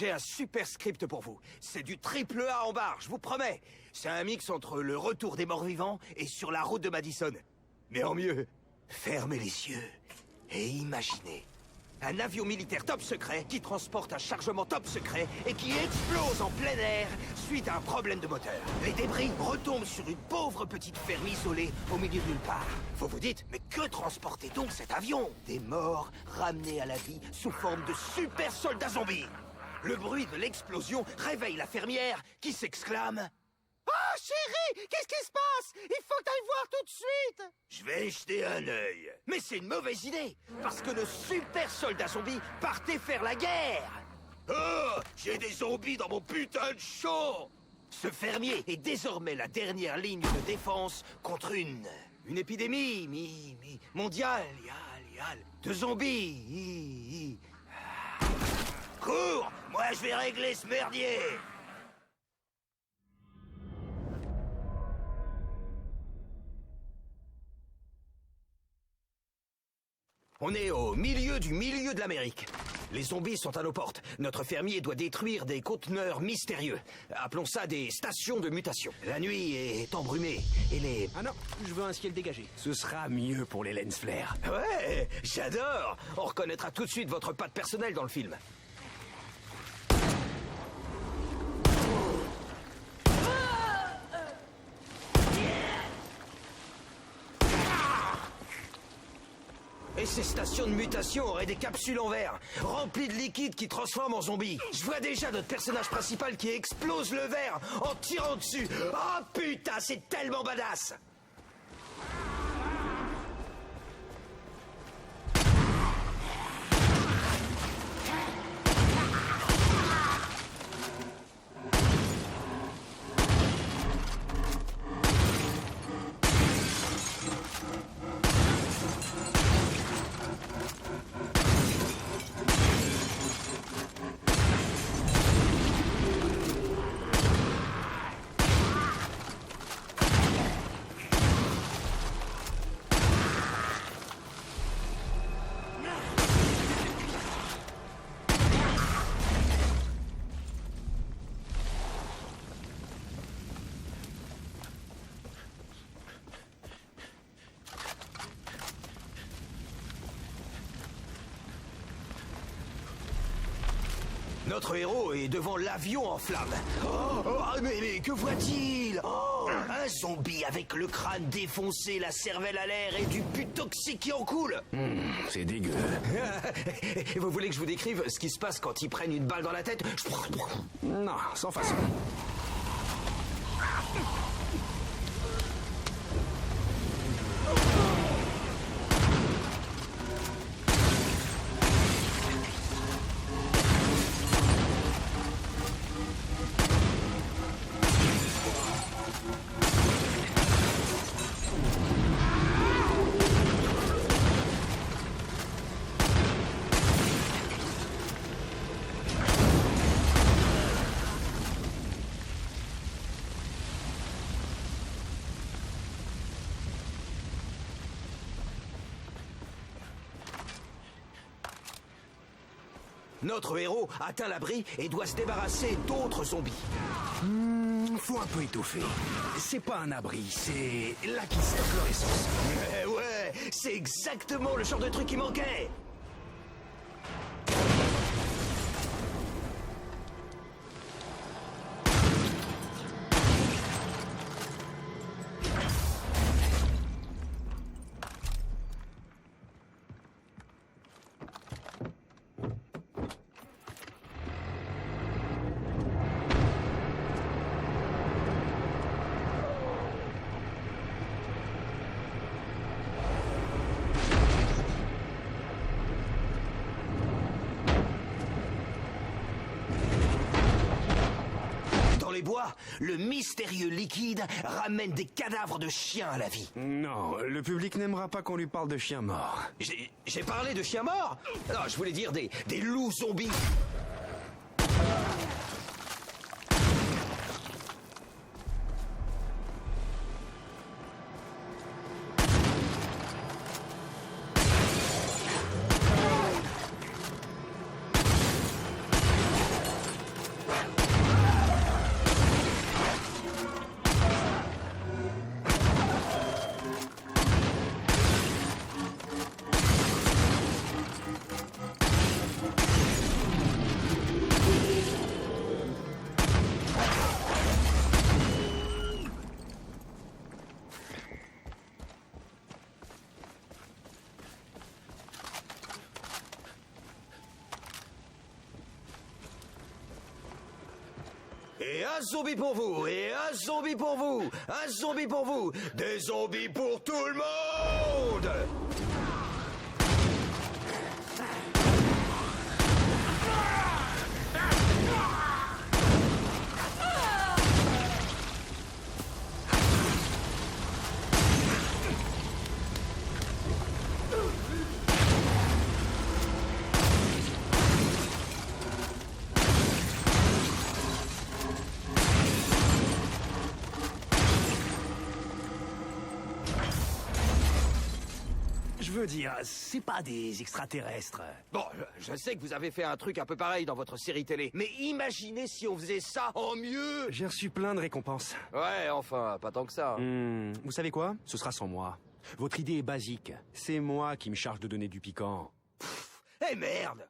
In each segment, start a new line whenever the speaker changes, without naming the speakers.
J'ai un super script pour vous. C'est du triple A en barre, je vous promets. C'est un mix entre le retour des morts vivants et sur la route de Madison. Mais en mieux, fermez les yeux et imaginez. Un avion militaire top secret qui transporte un chargement top secret et qui explose en plein air suite à un problème de moteur. Les débris retombent sur une pauvre petite ferme isolée au milieu de nulle part. Vous vous dites, mais que transportait donc cet avion? Des morts ramenés à la vie sous forme de super soldats zombies. Le bruit de l'explosion réveille la fermière qui s'exclame...
Oh, chérie, qu'est-ce qui se passe? Il faut que t'ailles voir tout de suite.
Je vais jeter un œil. Mais c'est une mauvaise idée, parce que le super soldat zombie partait faire la guerre. Oh, j'ai des zombies dans mon putain de champ. Ce fermier est désormais la dernière ligne de défense contre une épidémie mondiale de zombies. Cours, moi je vais régler ce merdier. On est au milieu de l'Amérique. Les zombies sont à nos portes. Notre fermier doit détruire des conteneurs mystérieux. Appelons ça des stations de mutation. La nuit est embrumée et les...
Ah non, je veux un ciel dégagé.
Ce sera mieux pour les lens flares.
Ouais, j'adore. On reconnaîtra tout de suite votre patte personnelle dans le film. Et ces stations de mutation auraient des capsules en verre, remplies de liquide qui transforment en zombies. Je vois déjà notre personnage principal qui explose le verre en tirant dessus. Oh putain, c'est tellement badass! Notre héros est devant l'avion en flammes. Mais que voit-il? Un zombie avec le crâne défoncé, la cervelle à l'air et du pus toxique qui en coule.
C'est dégueu.
Vous voulez que je vous décrive ce qui se passe quand ils prennent une balle dans la tête?
Non, sans façon.
Notre héros atteint l'abri et doit se débarrasser d'autres zombies.
Faut un peu étouffer. C'est pas un abri, c'est là qui stocke leur essence.
Ouais, c'est exactement le genre de truc qui manquait. Dans les bois, le mystérieux liquide ramène des cadavres de chiens à la vie.
Non, le public n'aimera pas qu'on lui parle de chiens morts.
J'ai parlé de chiens morts? Non, je voulais dire des loups zombies. Et un zombie pour vous, et un zombie pour vous, un zombie pour vous, des zombies pour tout le monde!
Je veux dire, c'est pas des extraterrestres.
Bon, je sais que vous avez fait un truc un peu pareil dans votre série télé, mais imaginez si on faisait ça en mieux!
J'ai reçu plein de récompenses.
Ouais, enfin, pas tant que ça.
Vous savez quoi? Ce sera sans moi. Votre idée est basique. C'est moi qui me charge de donner du piquant.
Eh merde!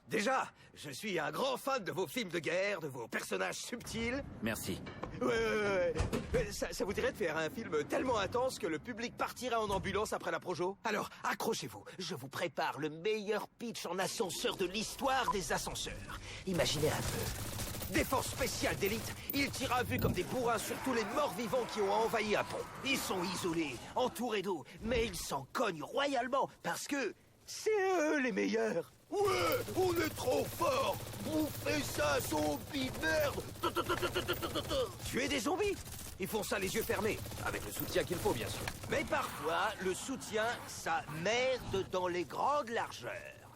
Déjà, je suis un grand fan de vos films de guerre, de vos personnages subtils.
Merci.
Ouais. Ça vous dirait de faire un film tellement intense que le public partirait en ambulance après la projo? Alors, accrochez-vous, je vous prépare le meilleur pitch en ascenseur de l'histoire des ascenseurs. Imaginez un peu. Défense spéciale d'élite, ils tirent à vue comme des bourrins sur tous les morts-vivants qui ont envahi un pont. Ils sont isolés, entourés d'eau, mais ils s'en cognent royalement parce que c'est eux les meilleurs. Ouais, on est trop fort. On fait ça, zombie merde. Tuer des zombies? Ils font ça les yeux fermés, avec le soutien qu'il faut bien sûr. Mais parfois, le soutien, ça merde dans les grandes largeurs.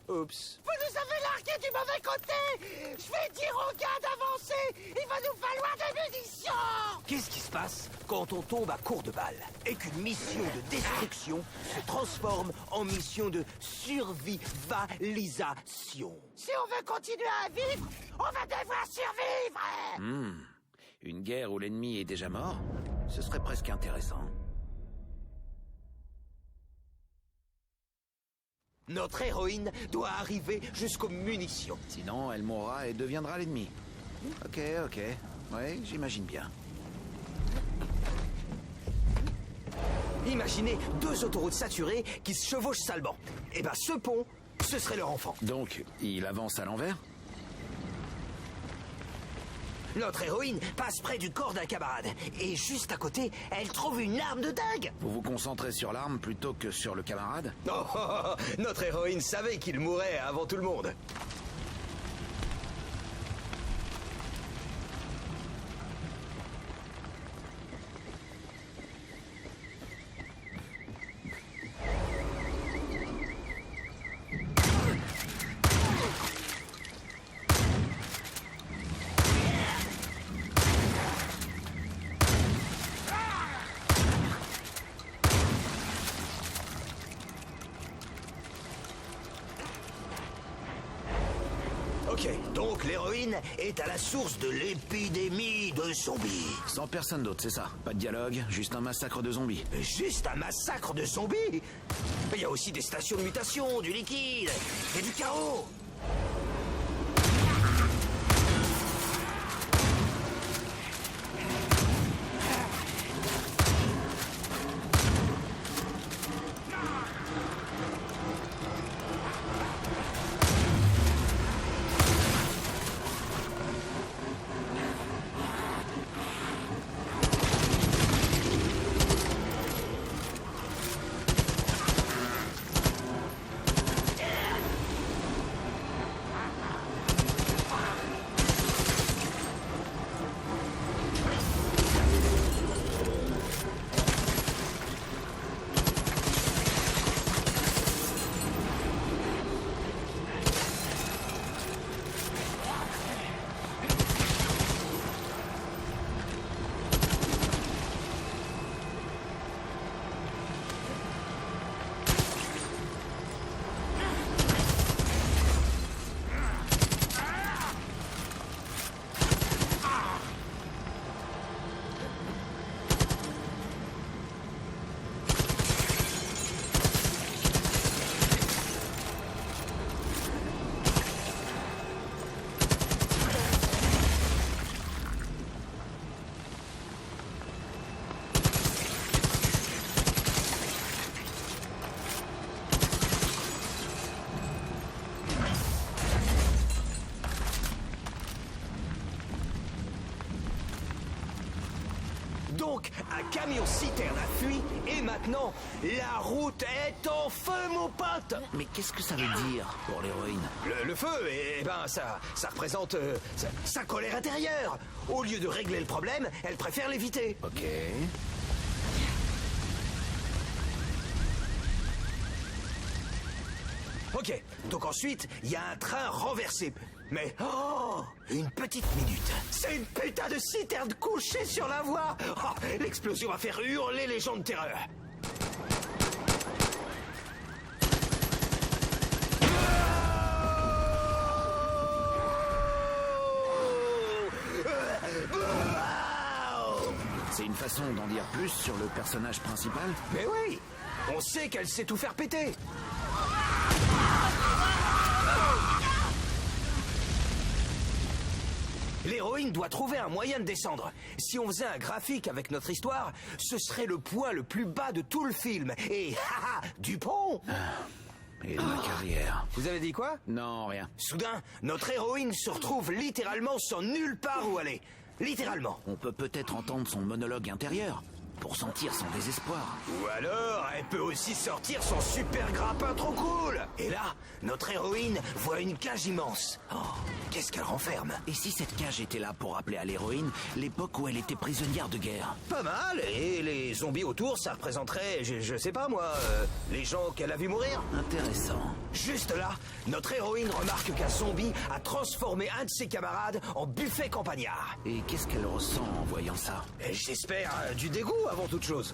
Oups.
Vous nous avez largués du mauvais côté! Je vais dire aux gars d'avancer! Il va nous falloir des munitions!
Qu'est-ce qui se passe quand on tombe à court de balles et qu'une mission de destruction se transforme en mission de survivalisation?
Si on veut continuer à vivre, on va devoir survivre!
Une guerre où l'ennemi est déjà mort? Ce serait presque intéressant.
Notre héroïne doit arriver jusqu'aux munitions.
Sinon, elle mourra et deviendra l'ennemi. Ok. Ouais, j'imagine bien.
Imaginez 2 autoroutes saturées qui se chevauchent salement. Et ben ce pont, ce serait leur enfant.
Donc, il avance à l'envers?
Notre héroïne passe près du corps d'un camarade. Et juste à côté, elle trouve une arme de dingue.
Vous vous concentrez sur l'arme plutôt que sur le camarade?
Oh, notre héroïne savait qu'il mourrait avant tout le monde. Ok, donc l'héroïne est à la source de l'épidémie de zombies.
Sans personne d'autre, c'est ça? Pas de dialogue, juste un massacre de zombies.
Juste un massacre de zombies? Il y a aussi des stations de mutation, du liquide et du chaos. Donc, un camion-citerne a fui, et maintenant, la route est en feu, mon pote.
Mais qu'est-ce que ça veut dire pour l'héroïne?
Le feu, eh ben, ça représente sa colère intérieure. Au lieu de régler le problème, elle préfère l'éviter.
Ok.
Ok, donc ensuite, il y a un train renversé. Mais, oh, une petite minute. C'est une putain de citerne couchée sur la voie. Oh, l'explosion va faire hurler les gens de terreur.
C'est une façon d'en dire plus sur le personnage principal?
Mais oui, on sait qu'elle sait tout faire péter. L'héroïne doit trouver un moyen de descendre. Si on faisait un graphique avec notre histoire, ce serait le point le plus bas de tout le film. Et, haha, Dupont!
Et de ma carrière.
Vous avez dit quoi?
Non, rien.
Soudain, notre héroïne se retrouve littéralement sans nulle part où aller. Littéralement.
On peut peut-être entendre son monologue intérieur pour sentir son désespoir.
Ou alors, elle peut aussi sortir son super grappin trop cool. Et là, notre héroïne voit une cage immense. Oh, qu'est-ce qu'elle renferme?
Et si cette cage était là pour rappeler à l'héroïne l'époque où elle était prisonnière de guerre?
Pas mal. Et les zombies autour, ça représenterait, je sais pas moi, les gens qu'elle a vu mourir.
Intéressant.
Juste là, notre héroïne remarque qu'un zombie a transformé un de ses camarades en buffet campagnard.
Et qu'est-ce qu'elle ressent en voyant ça?
Et j'espère du dégoût avant toute chose.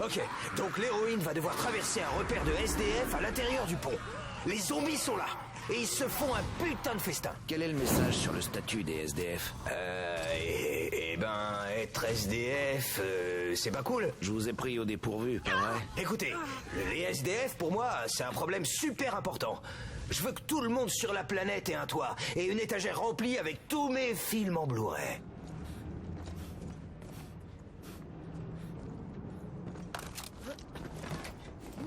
Ok, donc l'héroïne va devoir traverser un repère de SDF à l'intérieur du pont. Les zombies sont là, et ils se font un putain de festin.
Quel est le message sur le statut des SDF?
Être SDF, c'est pas cool.
Je vous ai pris au dépourvu, pas vrai?
Écoutez, les SDF, pour moi, c'est un problème super important. Je veux que tout le monde sur la planète ait un toit, et une étagère remplie avec tous mes films en Blu-ray.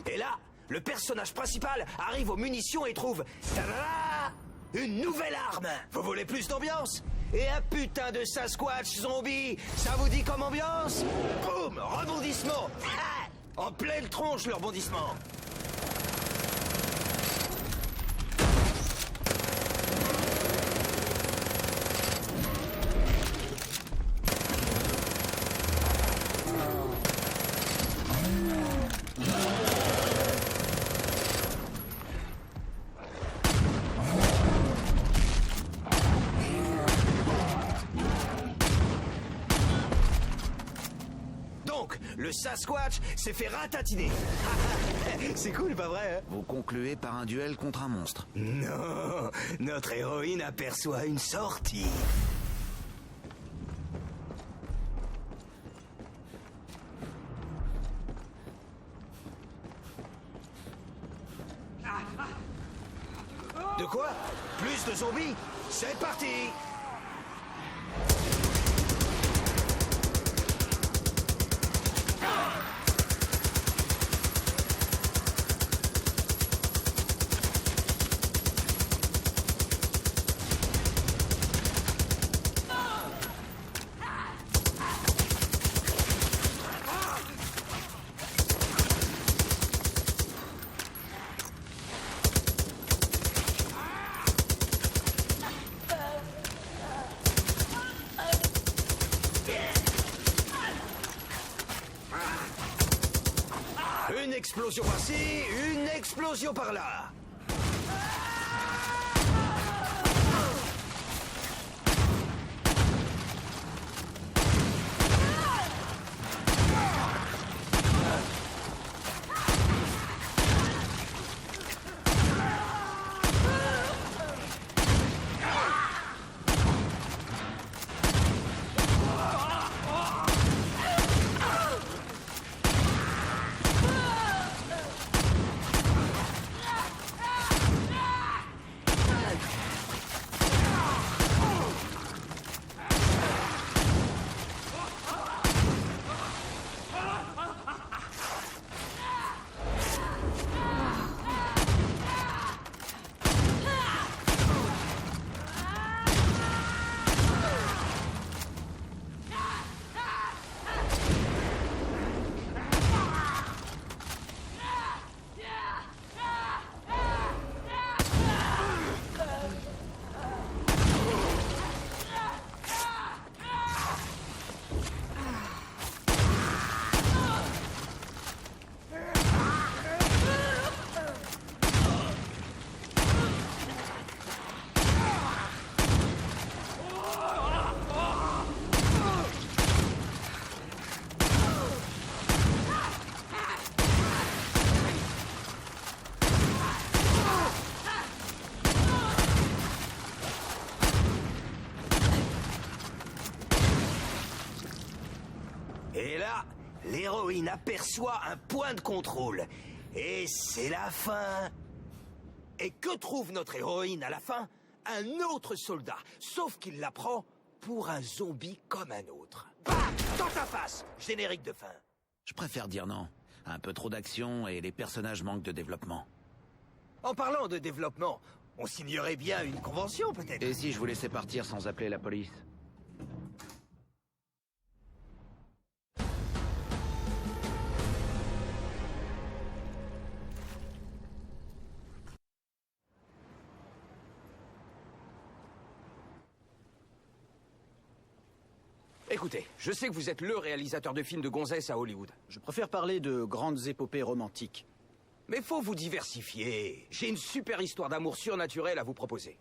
Et là, le personnage principal arrive aux munitions et trouve... Tadada, une nouvelle arme. Vous voulez plus d'ambiance? Et un putain de Sasquatch zombie. Ça vous dit comme ambiance? Boum, rebondissement. Ah, en pleine tronche, le rebondissement. Le Sasquatch s'est fait ratatiner. C'est cool, pas vrai, hein?
Vous concluez par un duel contre un monstre.
Non, notre héroïne aperçoit une sortie. De quoi? Plus de zombies? C'est parti! explosion par-ci, une explosion par-là. Et là, l'héroïne aperçoit un point de contrôle. Et c'est la fin. Et que trouve notre héroïne à la fin? Un autre soldat, sauf qu'il la prend pour un zombie comme un autre. Bam! Dans ta face! Générique de fin.
Je préfère dire non. Un peu trop d'action et les personnages manquent de développement.
En parlant de développement, on signerait bien une convention peut-être.
Et si je vous laissais partir sans appeler la police?
Écoutez, je sais que vous êtes le réalisateur de films de gonzesses à Hollywood.
Je préfère parler de grandes épopées romantiques.
Mais faut vous diversifier. J'ai une super histoire d'amour surnaturel à vous proposer.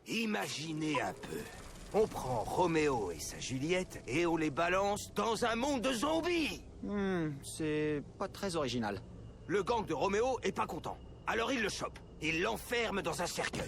Imaginez un peu. On prend Roméo et sa Juliette et on les balance dans un monde de zombies.
C'est pas très original.
Le gang de Roméo est pas content. Alors il le chope. Il l'enferme dans un cercueil.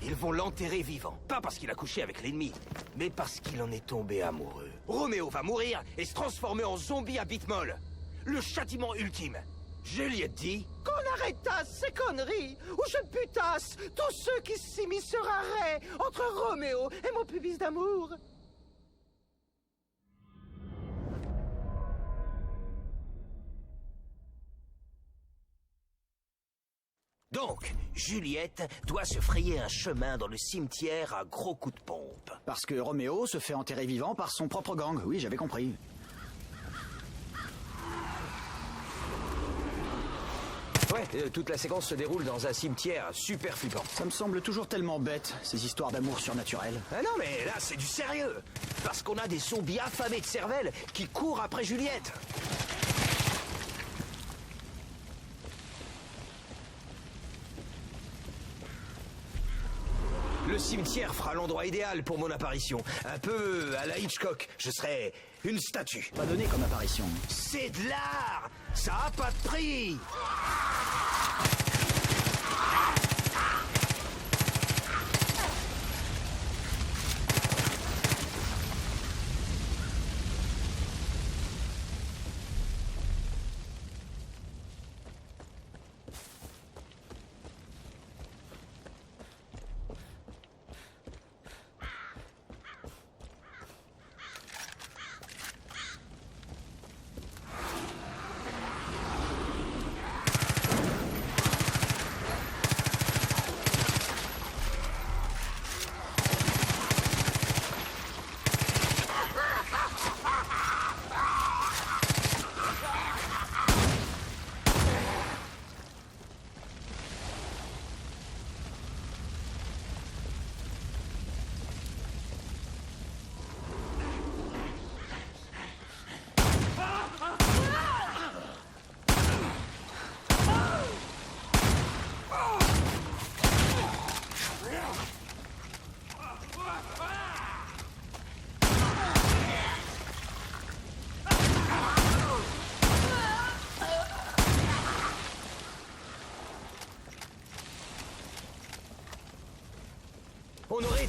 Ils vont l'enterrer vivant. Pas parce qu'il a couché avec l'ennemi, mais parce qu'il en est tombé amoureux. Roméo va mourir et se transformer en zombie à bite molle. Le châtiment ultime. Juliette dit...
Qu'on arrêtasse ces conneries, ou je butasse tous ceux qui s'immisceraient entre Roméo et mon pubis d'amour.
Donc, Juliette doit se frayer un chemin dans le cimetière à gros coups de pompe.
Parce que Roméo se fait enterrer vivant par son propre gang. Oui, j'avais compris.
Ouais, toute la séquence se déroule dans un cimetière super flippant.
Ça me semble toujours tellement bête, ces histoires d'amour surnaturel.
Ah non, mais là, c'est du sérieux. Parce qu'on a des zombies affamés de cervelle qui courent après Juliette. Le cimetière fera l'endroit idéal pour mon apparition. Un peu à la Hitchcock. Je serai une statue.
Pas donné comme apparition.
C'est de l'art! Ça a pas de prix!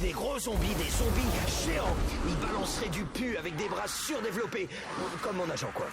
des gros zombies, des zombies géants. Ils balanceraient du pu avec des bras surdéveloppés. Comme mon agent, quoi.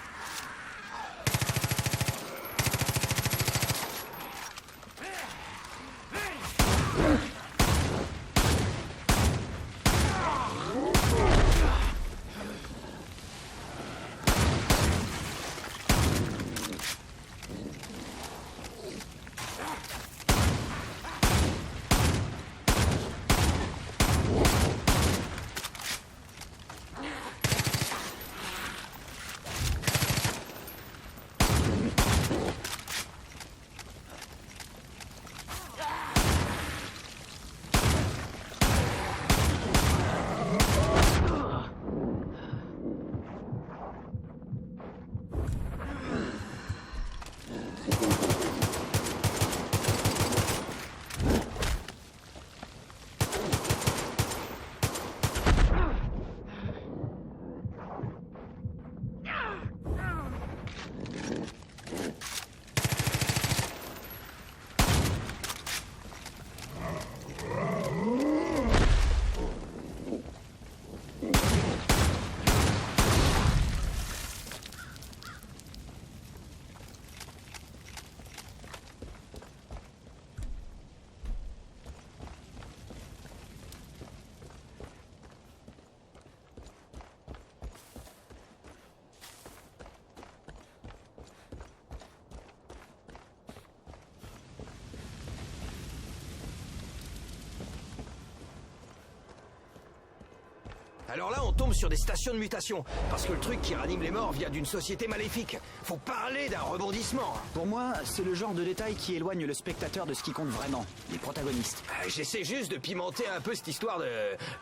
Alors là, on tombe sur des stations de mutation. Parce que le truc qui ranime les morts vient d'une société maléfique. Faut parler d'un rebondissement.
Pour moi, c'est le genre de détail qui éloigne le spectateur de ce qui compte vraiment, les protagonistes.
J'essaie juste de pimenter un peu cette histoire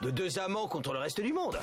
de deux amants contre le reste du monde.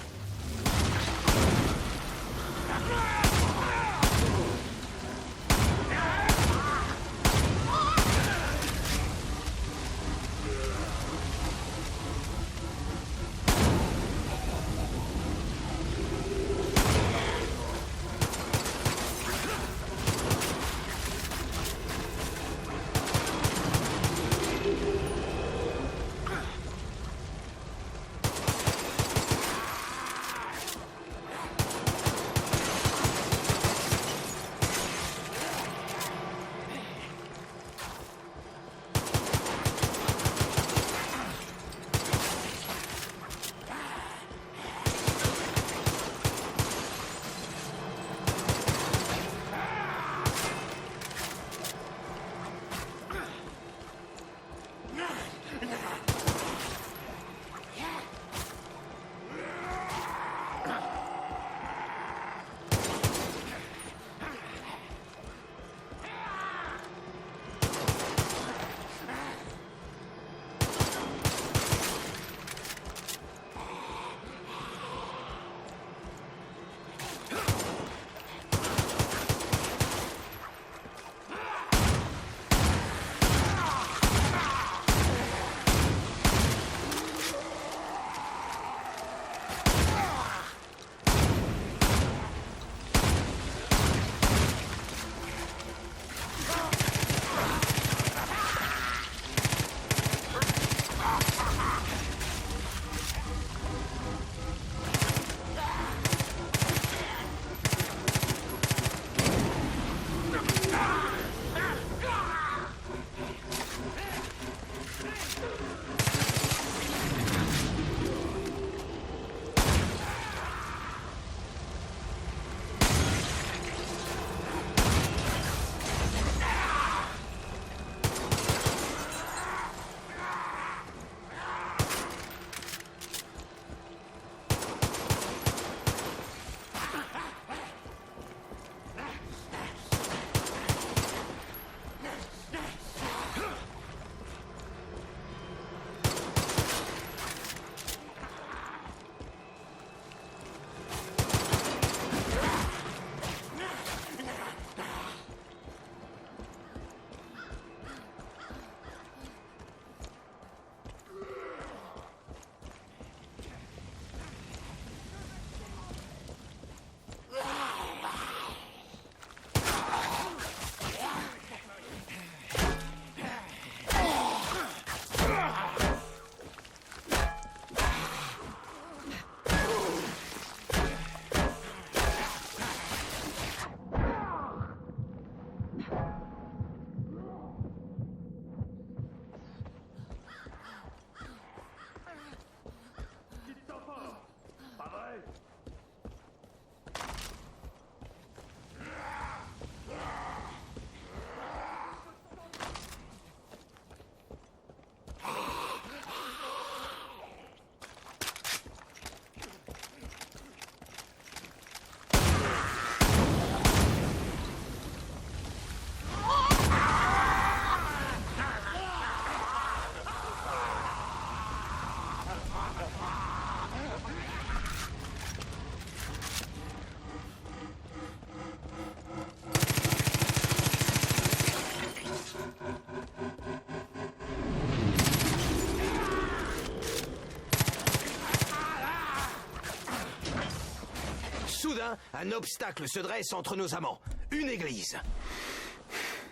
Soudain, un obstacle se dresse entre nos amants. Une église.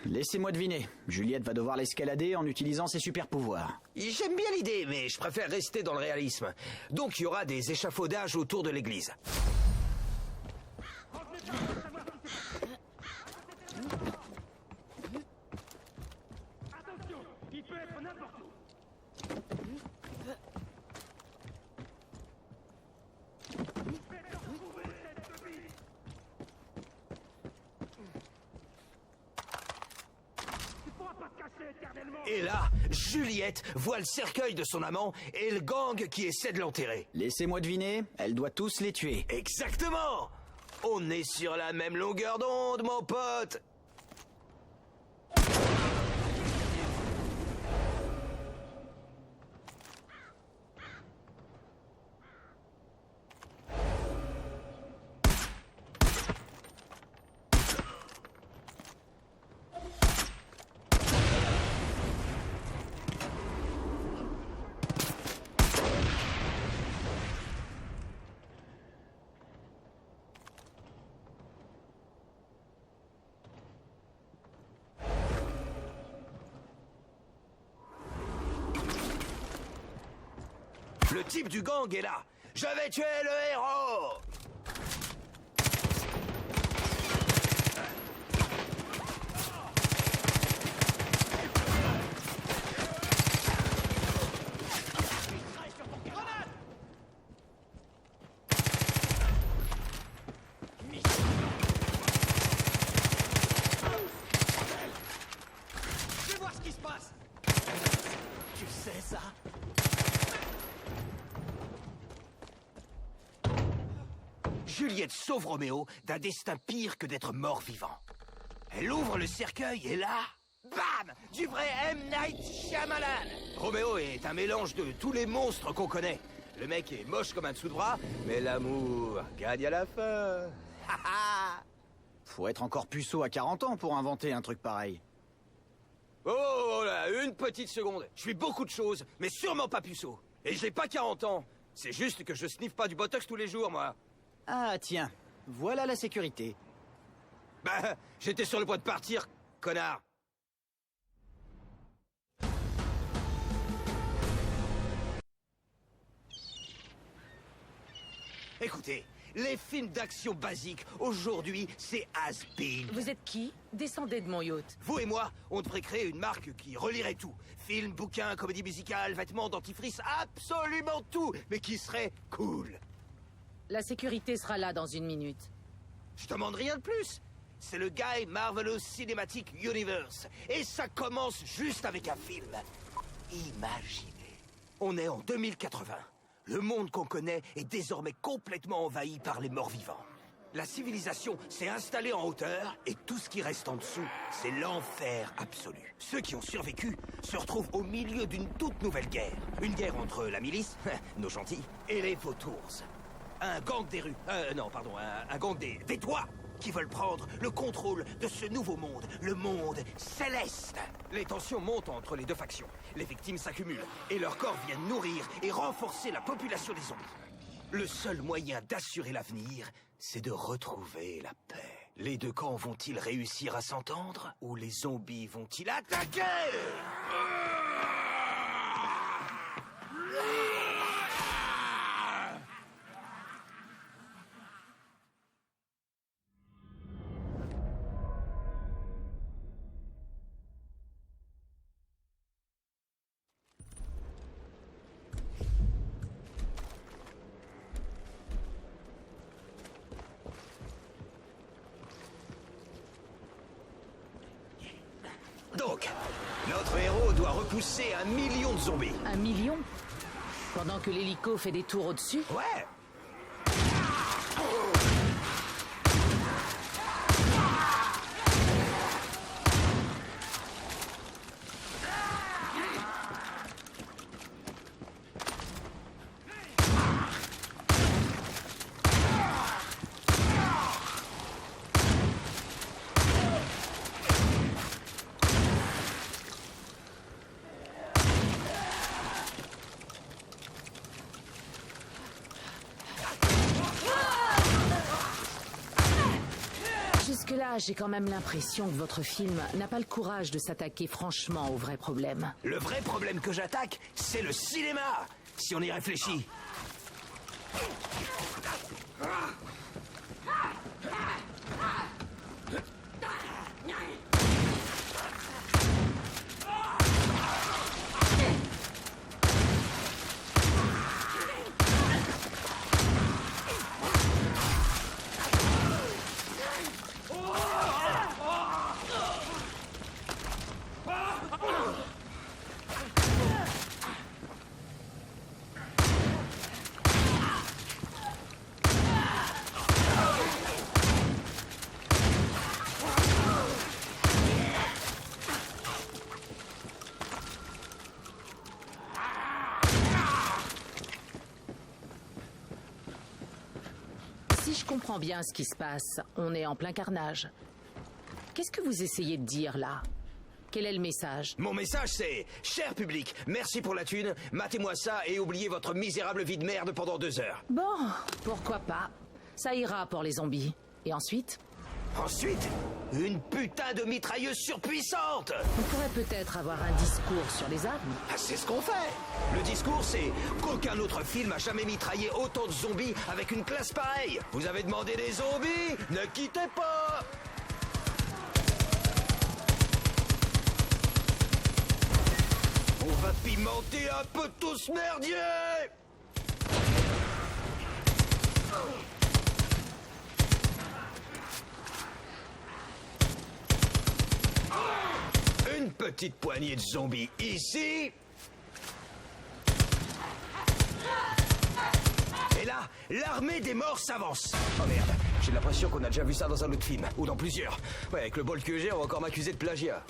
Laissez-moi deviner. Juliette va devoir l'escalader en utilisant ses super pouvoirs.
J'aime bien l'idée, mais je préfère rester dans le réalisme. Donc il y aura des échafaudages autour de l'église. Et là, Juliette voit le cercueil de son amant et le gang qui essaie de l'enterrer.
Laissez-moi deviner, elle doit tous les tuer.
Exactement! On est sur la même longueur d'onde, mon pote! Le type du gang est là. Je vais tuer le héros. Je vais voir ce qui se passe. Tu sais ça? Juliette sauve Roméo d'un destin pire que d'être mort-vivant. Elle ouvre le cercueil et là, bam! Du vrai M. Night Shyamalan! Roméo est un mélange de tous les monstres qu'on connaît. Le mec est moche comme un dessous de bras, mais l'amour gagne à la fin.
Faut être encore puceau à 40 ans pour inventer un truc pareil.
Oh là, une petite seconde. Je fais beaucoup de choses, mais sûrement pas puceau. Et j'ai pas 40 ans. C'est juste que je sniffe pas du botox tous les jours, moi.
Ah tiens, voilà la sécurité.
Bah, j'étais sur le point de partir, connard. Écoutez, les films d'action basiques, aujourd'hui, c'est has-been.
Vous êtes qui? Descendez de mon yacht.
Vous et moi, on devrait créer une marque qui relierait tout. Films, bouquins, comédies musicales, vêtements, dentifrice, absolument tout, mais qui serait cool.
La sécurité sera là dans une minute.
Je demande rien de plus. C'est le Guy Marvelous Cinematic Universe. Et ça commence juste avec un film. Imaginez. On est en 2080. Le monde qu'on connaît est désormais complètement envahi par les morts-vivants. La civilisation s'est installée en hauteur et tout ce qui reste en dessous, c'est l'enfer absolu. Ceux qui ont survécu se retrouvent au milieu d'une toute nouvelle guerre. Une guerre entre la milice, nos gentils, et les vautours. Un gang des rues, un gang des toits qui veulent prendre le contrôle de ce nouveau monde, le monde céleste. Les tensions montent entre les deux factions. Les victimes s'accumulent et leurs corps viennent nourrir et renforcer la population des zombies. Le seul moyen d'assurer l'avenir, c'est de retrouver la paix. Les deux camps vont-ils réussir à s'entendre ou les zombies vont-ils attaquer? Donc, notre héros doit repousser 1 million de zombies.
1 million? Pendant que l'hélico fait des tours au-dessus?
Ouais.
que là, j'ai quand même l'impression que votre film n'a pas le courage de s'attaquer franchement au vrai problème.
Le vrai problème que j'attaque, c'est le cinéma, si on y réfléchit.
Si je comprends bien ce qui se passe, on est en plein carnage. Qu'est-ce que vous essayez de dire là? Quel est le message?
Mon message c'est, cher public, merci pour la thune, matez-moi ça et oubliez votre misérable vie de merde pendant 2 heures.
Bon, pourquoi pas. Ça ira pour les zombies. Et ensuite?
Ensuite, une putain de mitrailleuse surpuissante.
On pourrait peut-être avoir un discours sur les armes.
Ah, c'est ce qu'on fait. Le discours, c'est qu'aucun autre film a jamais mitraillé autant de zombies avec une classe pareille. Vous avez demandé des zombies? Ne quittez pas. On va pimenter un peu tout ce merdier. Une petite poignée de zombies ici. Et là, l'armée des morts s'avance. Oh merde, j'ai l'impression qu'on a déjà vu ça dans un autre film, ou dans plusieurs. Ouais, avec le bol que j'ai, on va encore m'accuser de plagiat.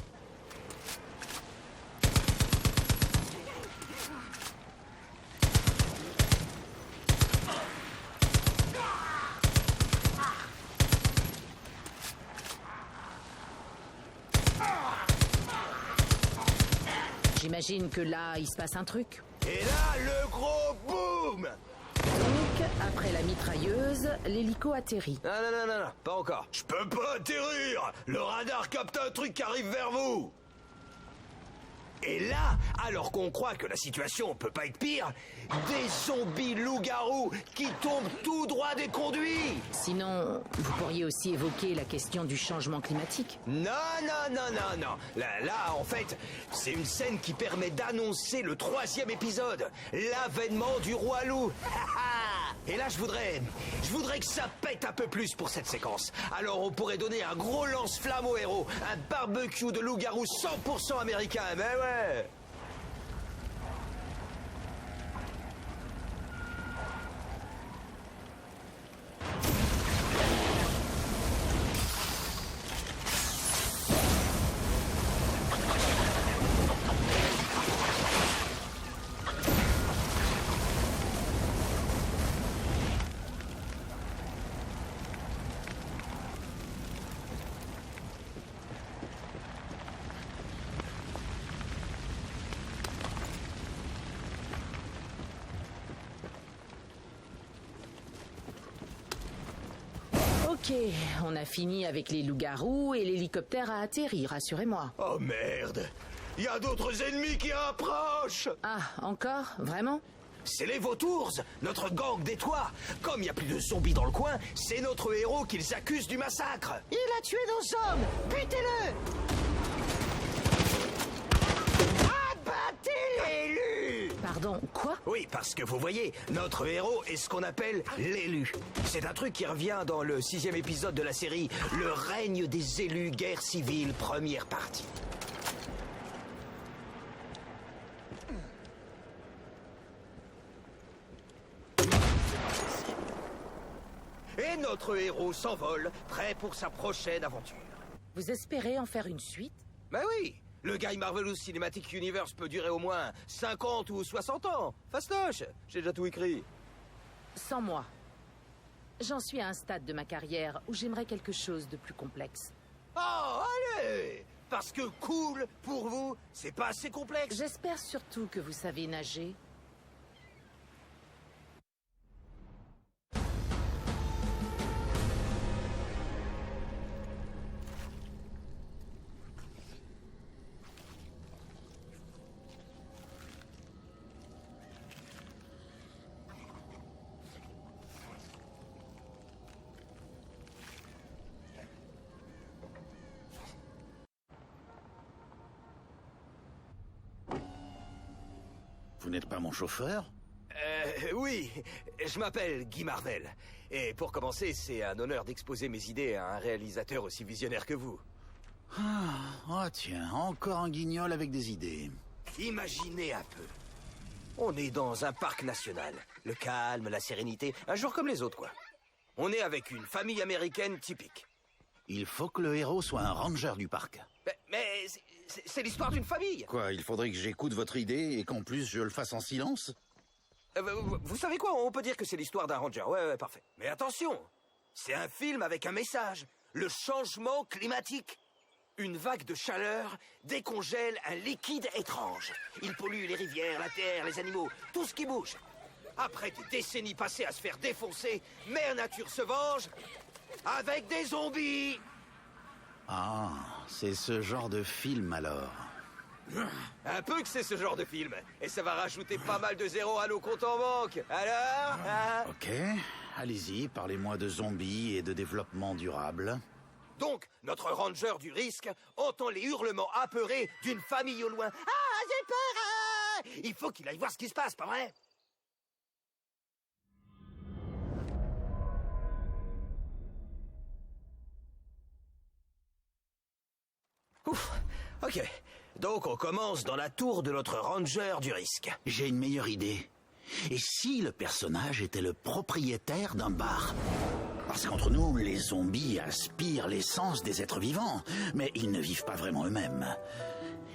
J'imagine que là, il se passe un truc.
Et là, le gros boom.
Donc, après la mitrailleuse, l'hélico atterrit.
Non, pas encore. Je peux pas atterrir. Le radar capte un truc qui arrive vers vous. Et là, alors qu'on croit que la situation peut pas être pire, des zombies loups-garous qui tombent tout droit des conduits.
Sinon, vous pourriez aussi évoquer la question du changement climatique.
Non. Là, en fait, c'est une scène qui permet d'annoncer le 3e épisode, l'avènement du roi loup. Et là, je voudrais que ça pète un peu plus pour cette séquence. Alors, on pourrait donner un gros lance-flamme au héros, un barbecue de loup-garou 100% américain, mais ouais.
Ok, on a fini avec les loups-garous et l'hélicoptère a atterri, rassurez-moi.
Oh merde, il y a d'autres ennemis qui approchent.
Ah, encore? Vraiment?
C'est les vautours, notre gang des toits. Comme il n'y a plus de zombies dans le coin, c'est notre héros qu'ils accusent du massacre.
Il a tué nos hommes. Butez-le. Abattez l'élu.
Pardon, quoi?
Oui, parce que vous voyez, notre héros est ce qu'on appelle l'élu. C'est un truc qui revient dans le 6e épisode de la série Le règne des élus, guerre civile, première partie. Et notre héros s'envole, prêt pour sa prochaine aventure.
Vous espérez en faire une suite?
Ben oui, le Guy Marvelous Cinematic Universe peut durer au moins 50 ou 60 ans. Fastoche, j'ai déjà tout écrit.
Sans moi. J'en suis à un stade de ma carrière où j'aimerais quelque chose de plus complexe.
Oh, allez! Parce que cool, pour vous, c'est pas assez complexe.
J'espère surtout que vous savez nager.
n'êtes pas mon chauffeur?
Oui, je m'appelle Guy Marvel. Et pour commencer, c'est un honneur d'exposer mes idées à un réalisateur aussi visionnaire que vous.
Oh tiens, encore un guignol avec des idées.
Imaginez un peu. On est dans un parc national. Le calme, la sérénité, un jour comme les autres, quoi. On est avec une famille américaine typique.
Il faut que le héros soit un ranger du parc.
Mais c'est l'histoire d'une famille.
Quoi, il faudrait que j'écoute votre idée et qu'en plus je le fasse en silence?
Vous savez quoi? On peut dire que c'est l'histoire d'un ranger. Ouais, parfait. Mais attention, c'est un film avec un message. Le changement climatique. Une vague de chaleur décongèle un liquide étrange. Il pollue les rivières, la terre, les animaux, tout ce qui bouge. Après des décennies passées à se faire défoncer, Mère Nature se venge avec des zombies.
Ah, c'est ce genre de film alors.
Un peu que c'est ce genre de film. Et ça va rajouter pas mal de zéros à nos comptes en banque. Alors hein?
Ok, allez-y, parlez-moi de zombies et de développement durable.
Donc, notre ranger du risque entend les hurlements apeurés d'une famille au loin. Ah, j'ai peur! Ah! Il faut qu'il aille voir ce qui se passe, pas vrai? Ouf, ok. Donc on commence dans la tour de notre ranger du risque.
J'ai une meilleure idée. Et si le personnage était le propriétaire d'un bar? Parce qu'entre nous, les zombies aspirent l'essence des êtres vivants, mais ils ne vivent pas vraiment eux-mêmes.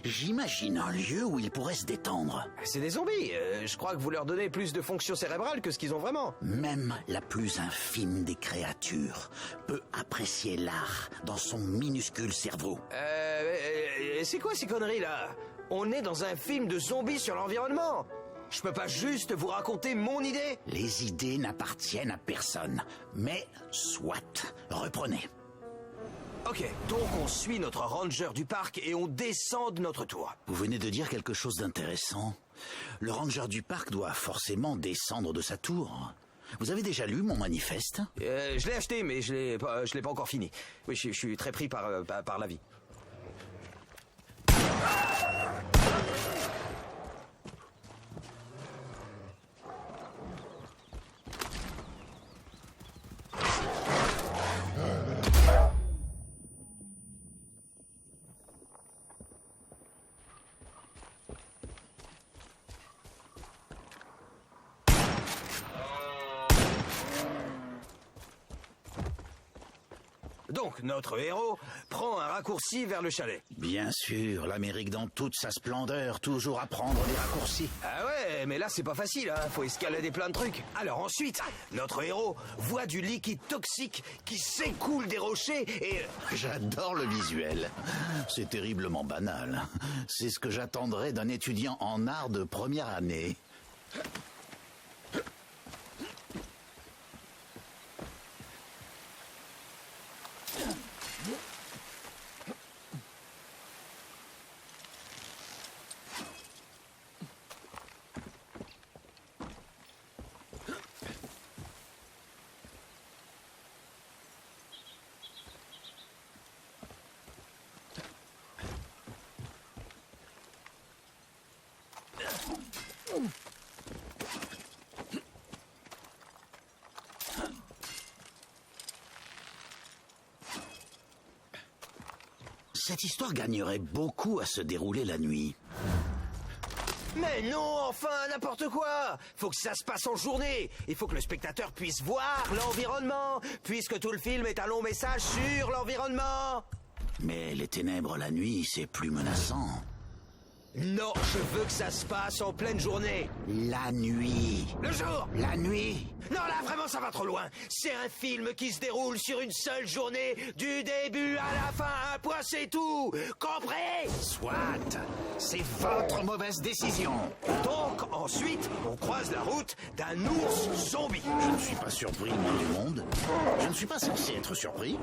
J'imagine un lieu où ils pourraient se détendre.
C'est des zombies. Je crois que vous leur donnez plus de fonctions cérébrales que ce qu'ils ont vraiment.
Même la plus infime des créatures peut apprécier l'art dans son minuscule cerveau.
C'est quoi ces conneries là? On est dans un film de zombies sur l'environnement. Je peux pas juste vous raconter mon idée?
Les idées n'appartiennent à personne. Mais soit. Reprenez.
Ok, donc on suit notre ranger du parc et on descend de notre tour.
Vous venez de dire quelque chose d'intéressant. Le ranger du parc doit forcément descendre de sa tour. Vous avez déjà lu mon manifeste?
Je l'ai acheté, mais je l'ai pas encore fini. Oui, je suis très pris par la vie. Donc, notre héros prend un raccourci vers le chalet.
Bien sûr, l'Amérique dans toute sa splendeur, toujours à prendre des raccourcis.
Ah ouais, mais là c'est pas facile, hein. Faut escalader plein de trucs. Alors ensuite, notre héros voit du liquide toxique qui s'écoule des rochers et...
J'adore le visuel. C'est terriblement banal. C'est ce que j'attendrais d'un étudiant en art de première année. Cette histoire gagnerait beaucoup à se dérouler la nuit.
Mais non, enfin, n'importe quoi! Faut que ça se passe en journée! Il faut que le spectateur puisse voir l'environnement, puisque tout le film est un long message sur l'environnement!
Mais les ténèbres la nuit, c'est plus menaçant.
Non, je veux que ça se passe en pleine journée!
La nuit.
Le jour!
La nuit.
Non, là, vraiment, ça va trop loin! C'est un film qui se déroule sur une seule journée, du début à la fin, un point c'est tout! Compris?
Soit. C'est votre mauvaise décision.
Donc, ensuite, on croise la route d'un ours zombie.
Je ne suis pas surpris, moi, du monde. Je ne suis pas censé être surpris.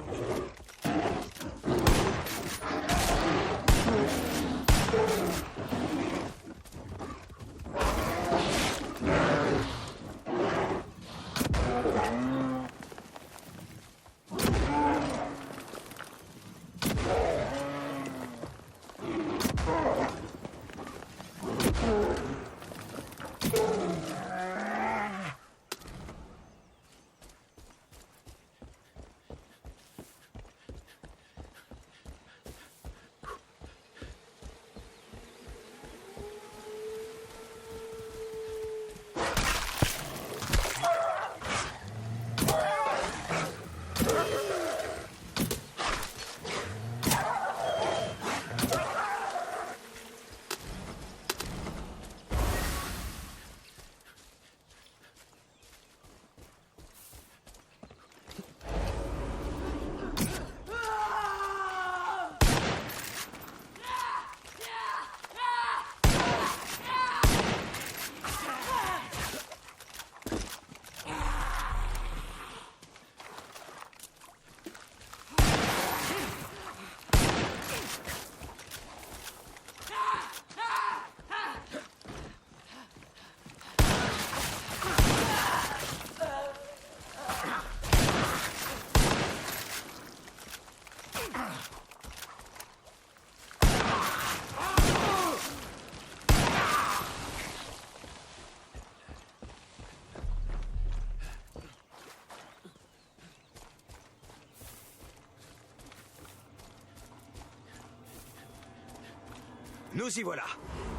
Nous y voilà.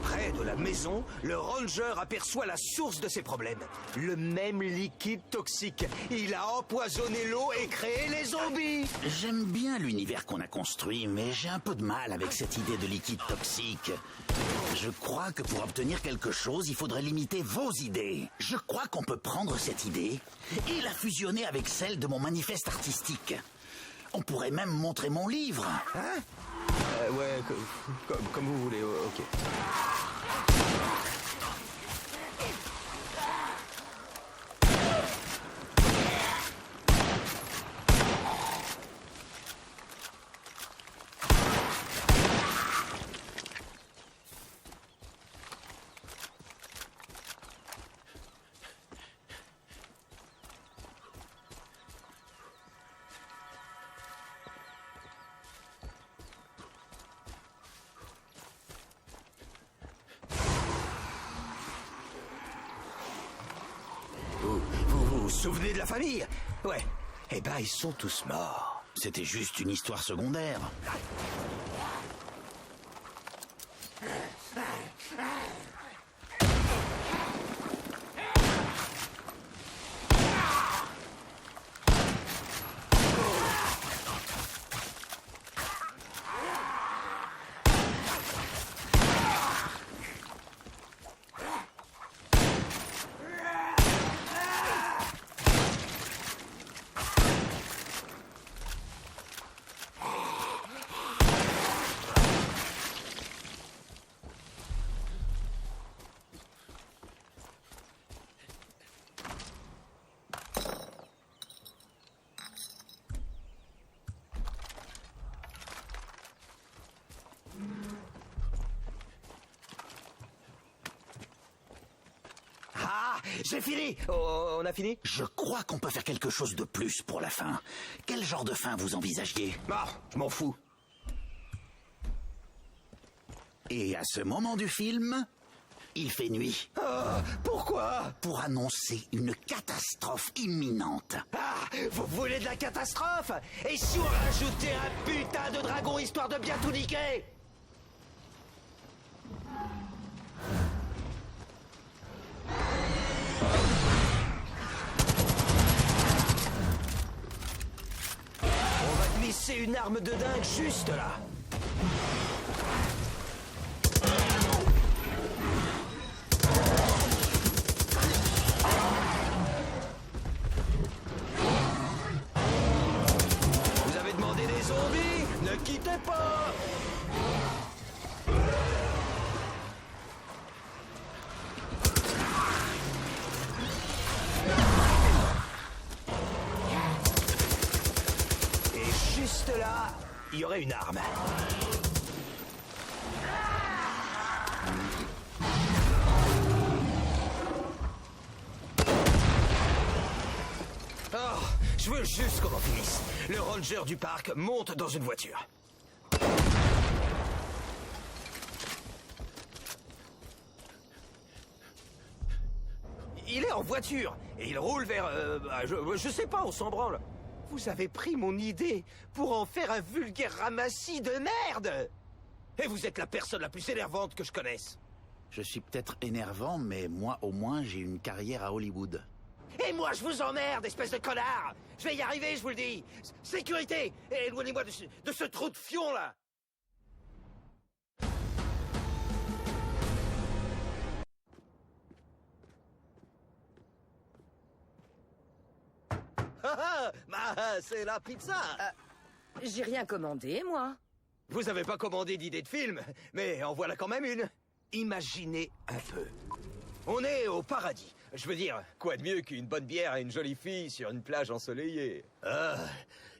Près de la maison, le ranger aperçoit la source de ses problèmes. Le même liquide toxique. Il a empoisonné l'eau et créé les zombies.
J'aime bien l'univers qu'on a construit, mais j'ai un peu de mal avec cette idée de liquide toxique. Je crois que pour obtenir quelque chose, il faudrait limiter vos idées. Je crois qu'on peut prendre cette idée et la fusionner avec celle de mon manifeste artistique. On pourrait même montrer mon livre.
Hein? Ouais, comme vous voulez, ok. Vous vous souvenez de la famille? Ouais. Eh ben, ils sont tous morts.
C'était juste une histoire secondaire.
J'ai fini. Oh, on a fini?
Je crois qu'on peut faire quelque chose de plus pour la fin. Quel genre de fin vous envisagiez?
Ah, je m'en fous.
Et à ce moment du film, il fait nuit.
Ah, pourquoi?
Pour annoncer une catastrophe imminente.
Ah, vous voulez de la catastrophe? Et si on rajoutait un putain de dragon histoire de bien tout niquer? C'est une arme de dingue juste là. Vous avez demandé des zombies? Ne quittez pas. Juste là, il y aurait une arme. Oh, je veux juste qu'on en finisse. Le ranger du parc monte dans une voiture. Il est en voiture et il roule vers... je sais pas, on s'en branle. Vous avez pris mon idée pour en faire un vulgaire ramassis de merde! Et vous êtes la personne la plus énervante que je connaisse.
Je suis peut-être énervant, mais moi au moins j'ai une carrière à Hollywood.
Et moi je vous emmerde, espèce de connard! Je vais y arriver, je vous le dis! Sécurité! Éloignez-moi de ce trou de fion là! C'est la pizza!
J'ai rien commandé, moi.
Vous avez pas commandé d'idée de film, mais en voilà quand même une. Imaginez un peu. On est au paradis. Je veux dire, quoi de mieux qu'une bonne bière et une jolie fille sur une plage ensoleillée? Ah,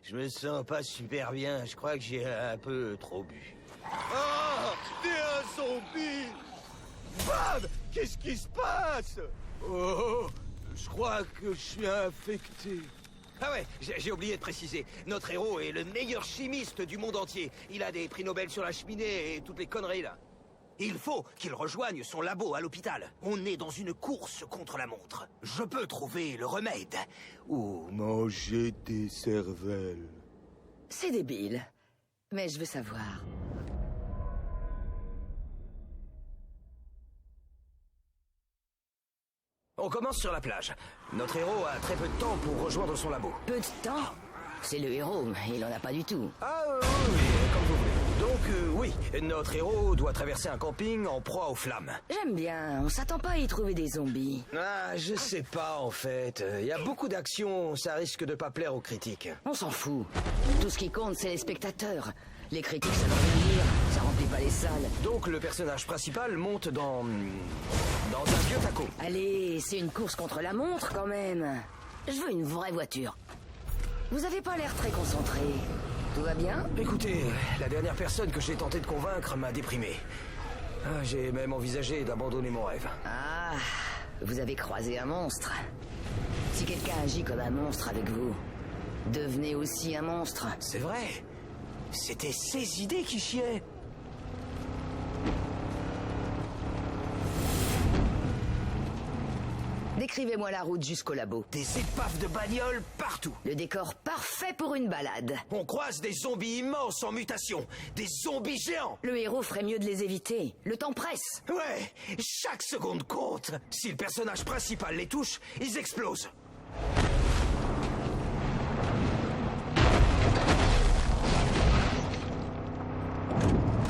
je me sens pas super bien. Je crois que j'ai un peu trop bu. Ah, t'es un zombie! Bam! Qu'est-ce qui se passe? Oh, je crois que je suis infecté. Ah ouais, j'ai oublié de préciser. Notre héros est le meilleur chimiste du monde entier. Il a des prix Nobel sur la cheminée et toutes les conneries là. Il faut qu'il rejoigne son labo à l'hôpital. On est dans une course contre la montre. Je peux trouver le remède. Ou manger des cervelles.
C'est débile. Mais je veux savoir.
On commence sur la plage. Notre héros a très peu de temps pour rejoindre son labo.
Peu de temps? C'est le héros, il en a pas du tout.
Ah oui, comme vous voulez. Donc oui, notre héros doit traverser un camping en proie aux flammes.
J'aime bien, on s'attend pas à y trouver des zombies.
Ah, je sais pas en fait. Il y a beaucoup d'actions, ça risque de pas plaire aux critiques.
On s'en fout. Tout ce qui compte, c'est les spectateurs. Les critiques, ça veut rien dire, ça remplit pas les salles.
Donc le personnage principal monte dans un vieux taco.
Allez, c'est une course contre la montre quand même. Je veux une vraie voiture. Vous avez pas l'air très concentré. Tout va bien?
Écoutez, la dernière personne que j'ai tenté de convaincre m'a déprimé. Ah, j'ai même envisagé d'abandonner mon rêve.
Ah, vous avez croisé un monstre. Si quelqu'un agit comme un monstre avec vous, devenez aussi un monstre.
C'est vrai. C'était ses idées qui chiaient.
Décrivez-moi la route jusqu'au labo.
Des épaves de bagnoles partout.
Le décor parfait pour une balade.
On croise des zombies immenses en mutation. Des zombies géants.
Le héros ferait mieux de les éviter. Le temps presse.
Ouais, chaque seconde compte. Si le personnage principal les touche, ils explosent.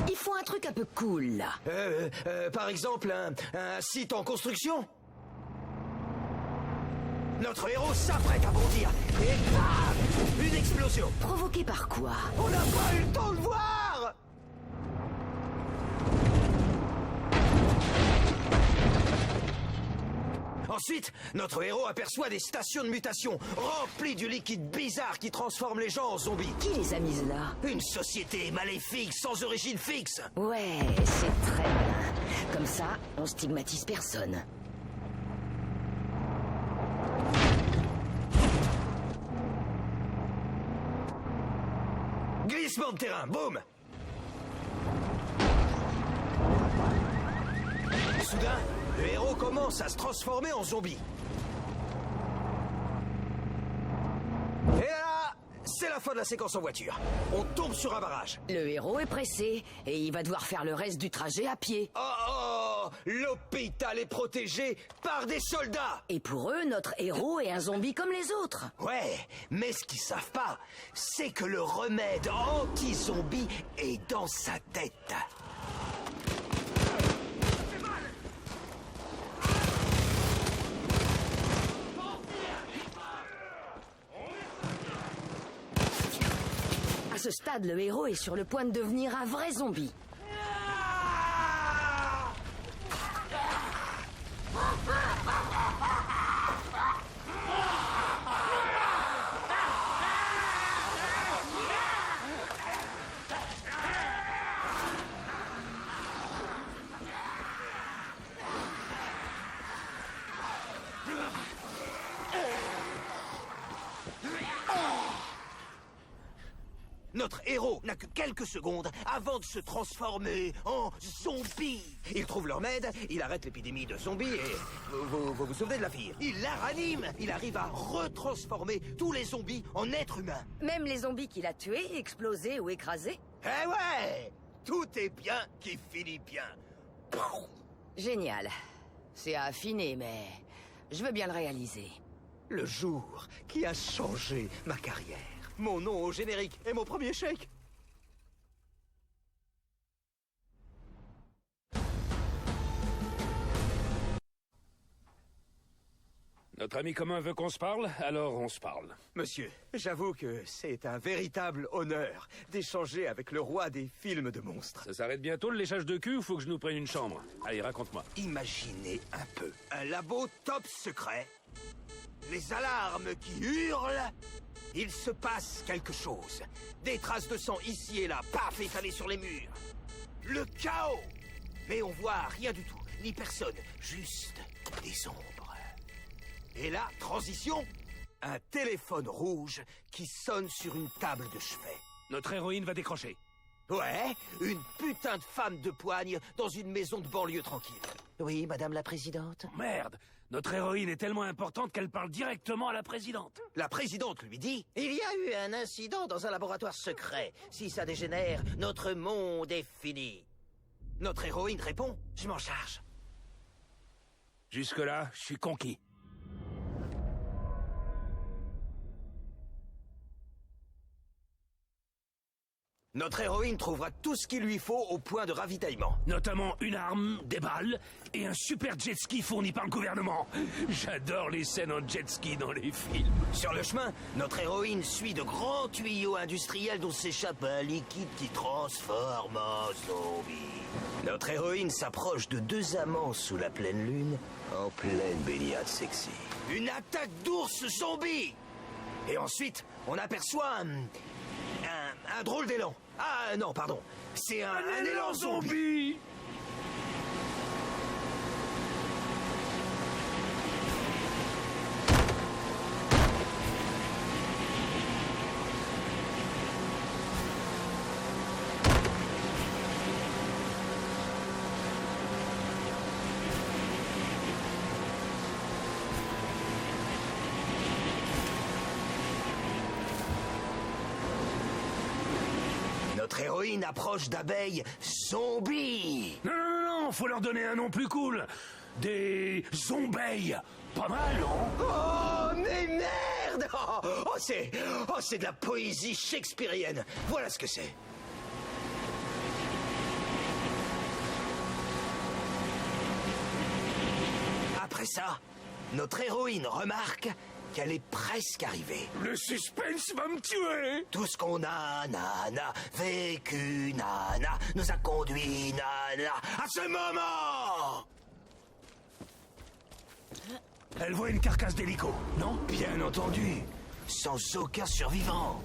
Il faut un truc un peu cool, là.
Par exemple, un site en construction. Notre héros s'apprête à bondir. Et bam! Une explosion.
Provoqué par quoi?
On n'a pas eu le temps de voir! Ensuite, notre héros aperçoit des stations de mutation remplies du liquide bizarre qui transforme les gens en zombies.
Qui les a mises là?
Une société maléfique sans origine fixe.
Ouais, c'est très malin. Comme ça, on stigmatise personne.
Glissement de terrain, boum! Soudain, le héros commence à se transformer en zombie. Et là, c'est la fin de la séquence en voiture. On tombe sur un barrage.
Le héros est pressé et il va devoir faire le reste du trajet à pied.
Oh, l'hôpital est protégé par des soldats.
Et pour eux, notre héros est un zombie comme les autres.
Ouais, mais ce qu'ils savent pas, c'est que le remède anti-zombie est dans sa tête.
À ce stade, le héros est sur le point de devenir un vrai zombie.
Notre héros n'a que quelques secondes avant de se transformer en zombie. Il trouve leur remède, il arrête l'épidémie de zombies et... Vous souvenez de la fille? Il la ranime. Il arrive à retransformer tous les zombies en êtres humains.
Même les zombies qu'il a tués, explosés ou écrasés.
Eh ouais! Tout est bien qui finit bien.
Génial. C'est à affiner, mais je veux bien le réaliser.
Le jour qui a changé ma carrière. Mon nom au générique et mon premier chèque.
Notre ami commun veut qu'on se parle, alors on se parle.
Monsieur, j'avoue que c'est un véritable honneur d'échanger avec le roi des films de monstres.
Ça s'arrête bientôt le léchage de cul ou faut que je nous prenne une chambre? Allez, raconte-moi.
Imaginez un peu. Un labo top secret. Les alarmes qui hurlent. Il se passe quelque chose. Des traces de sang ici et là, paf, étalées sur les murs. Le chaos. Mais on voit rien du tout, ni personne, juste des ombres. Et là, transition, un téléphone rouge qui sonne sur une table de chevet.
Notre héroïne va décrocher.
Ouais, une putain de femme de poigne dans une maison de banlieue tranquille. Oui, madame la présidente?
Merde! Notre héroïne est tellement importante qu'elle parle directement à la présidente.
La présidente lui dit: il y a eu un incident dans un laboratoire secret. Si ça dégénère, notre monde est fini. Notre héroïne répond: je m'en charge.
Jusque-là, je suis conquis.
Notre héroïne trouvera tout ce qu'il lui faut au point de ravitaillement.
Notamment une arme, des balles et un super jet ski fourni par le gouvernement. J'adore les scènes en jet ski dans les films.
Sur le chemin, notre héroïne suit de grands tuyaux industriels d'où s'échappe un liquide qui transforme en zombie. Notre héroïne s'approche de 2 amants sous la pleine lune, en pleine baignade sexy. Une attaque d'ours zombie! Et ensuite, on aperçoit un drôle d'élan. Ah non, pardon. C'est un élan zombie. Notre héroïne approche d'abeilles zombies.
Non, faut leur donner un nom plus cool. Des zombeilles. Pas mal, non?
Oh, mais merde! C'est de la poésie shakespearienne. Voilà ce que c'est. Après ça, notre héroïne remarque qu'elle est presque arrivée.
Le suspense va me tuer.
Tout ce qu'on a, nana, vécu, nana, nous a conduit, nana, à ce moment!
Elle voit une carcasse d'hélico, non?
Bien entendu, sans aucun survivant.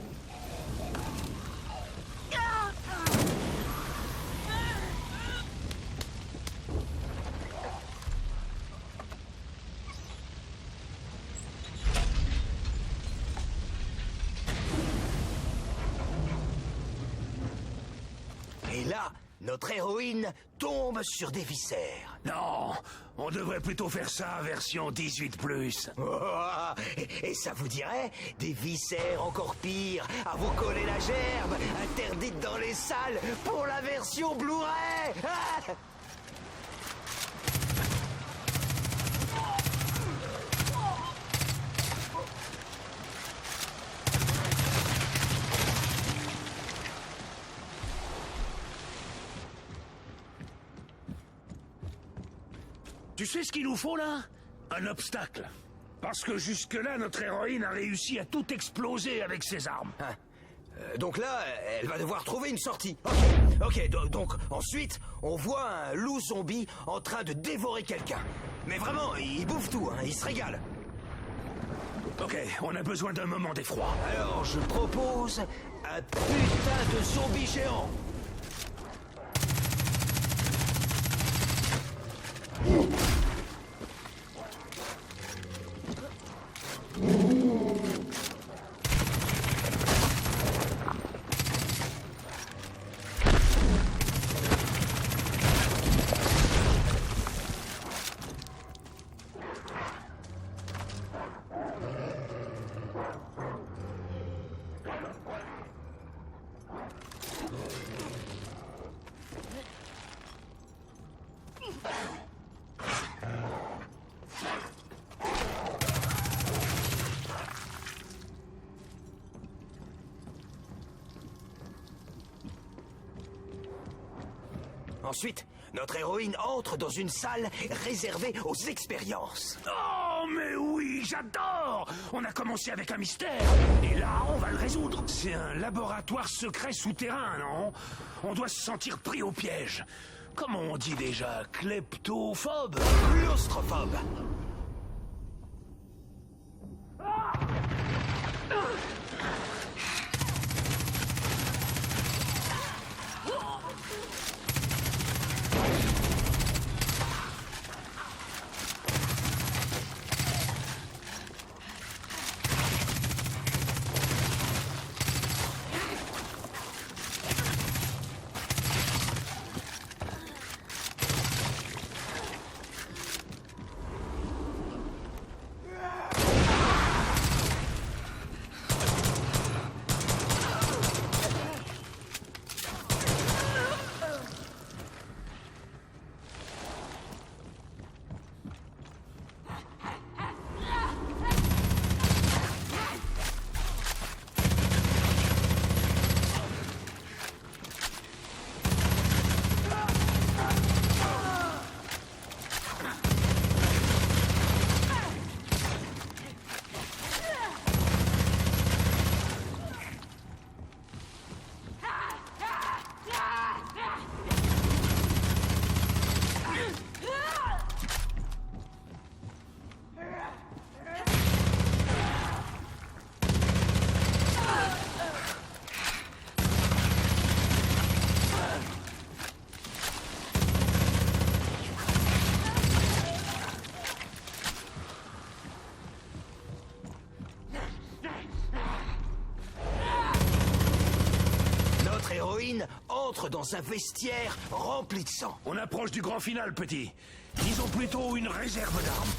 Et là, notre héroïne tombe sur des viscères.
Non, on devrait plutôt faire ça version 18+.
Oh, et ça vous dirait des viscères encore pires, à vous coller la gerbe, interdite dans les salles pour la version Blu-ray. Ah!
Tu sais ce qu'il nous faut là? Un obstacle. Parce que jusque-là, notre héroïne a réussi à tout exploser avec ses armes.
Ah. Donc là, elle va devoir trouver une sortie. Ok, donc ensuite, on voit un loup zombie en train de dévorer quelqu'un. Mais vraiment, il bouffe tout, hein, il se régale.
Ok, on a besoin d'un moment d'effroi.
Alors, je propose un putain de zombie géant. Ensuite, notre héroïne entre dans une salle réservée aux expériences.
Oh, mais oui, j'adore! On a commencé avec un mystère, et là, on va le résoudre. C'est un laboratoire secret souterrain, non? On doit se sentir pris au piège. Comment on dit déjà? Kleptophobe?
Claustrophobe. entre dans un vestiaire rempli de sang.
On approche du grand final, petit. Disons plutôt une réserve d'armes.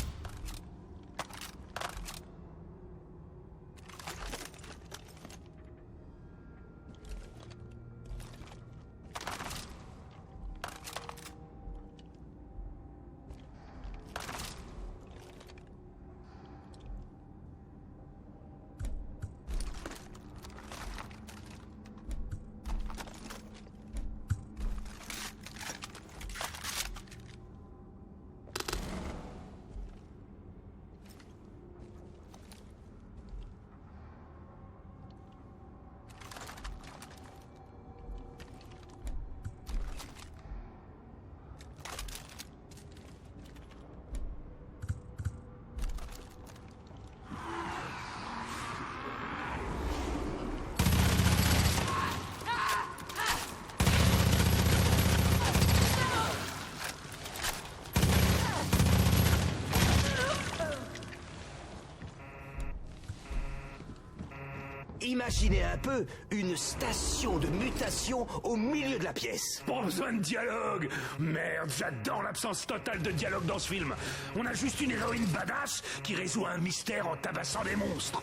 Imaginez un peu une station de mutation au milieu de la pièce.
Pas besoin de dialogue. Merde, j'adore l'absence totale de dialogue dans ce film. On a juste une héroïne badass qui résout un mystère en tabassant des monstres.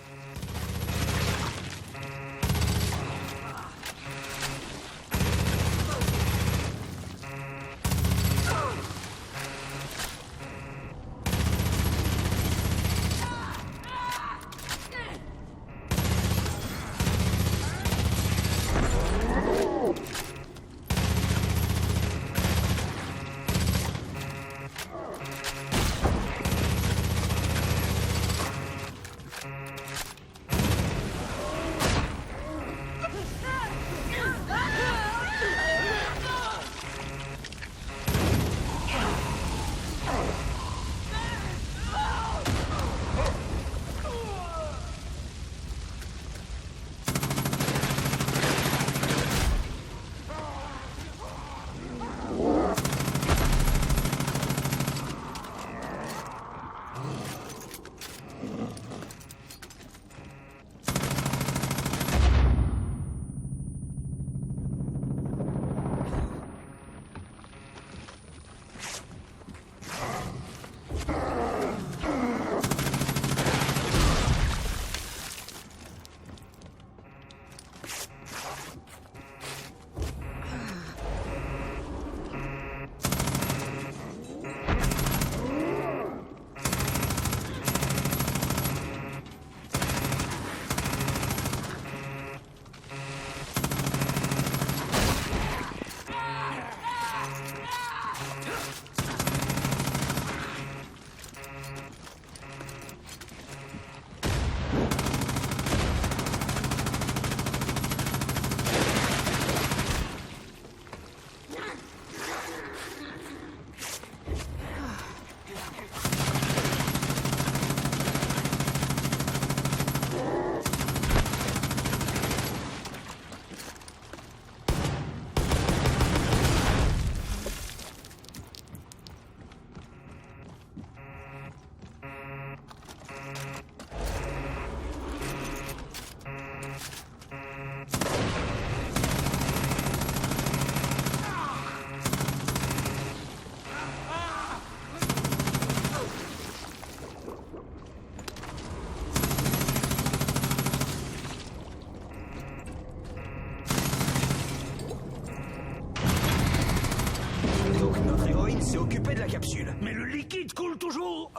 s'est occupé de la capsule.
Mais le liquide coule toujours.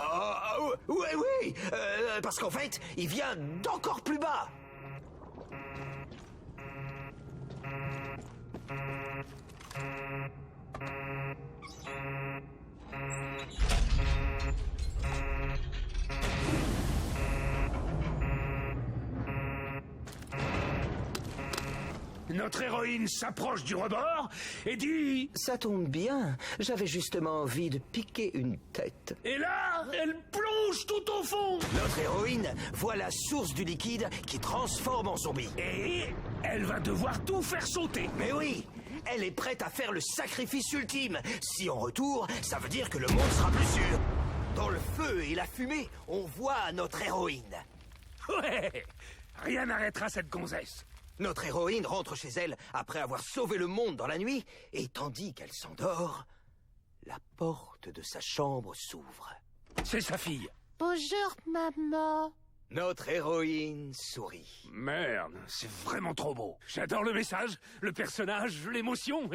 Oui, parce qu'en fait, il vient d'encore plus bas.
Notre héroïne s'approche du rebord et dit...
Ça tombe bien, j'avais justement envie de piquer une tête.
Et là, elle plonge tout au fond.
Notre héroïne voit la source du liquide qui transforme en zombie.
Et elle va devoir tout faire sauter.
Mais oui, elle est prête à faire le sacrifice ultime. Si en retour, ça veut dire que le monde sera plus sûr. Dans le feu et la fumée, on voit notre héroïne.
Ouais, rien n'arrêtera cette gonzesse.
Notre héroïne rentre chez elle après avoir sauvé le monde dans la nuit, et tandis qu'elle s'endort, la porte de sa chambre s'ouvre.
C'est sa fille.
Bonjour, maman.
Notre héroïne sourit.
Merde, c'est vraiment trop beau. J'adore le message, le personnage, l'émotion,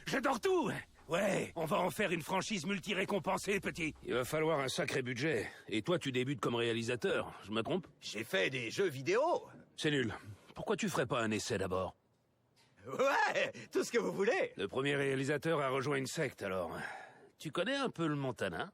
j'adore tout. Ouais, on va en faire une franchise multi-récompensée, petit. Il va falloir un sacré budget. Et toi, tu débutes comme réalisateur, je me trompe?
J'ai fait des jeux vidéo.
C'est nul. Pourquoi tu ferais pas un essai d'abord?
Ouais, tout ce que vous voulez.
Le premier réalisateur a rejoint une secte, alors. Tu connais un peu le Montana?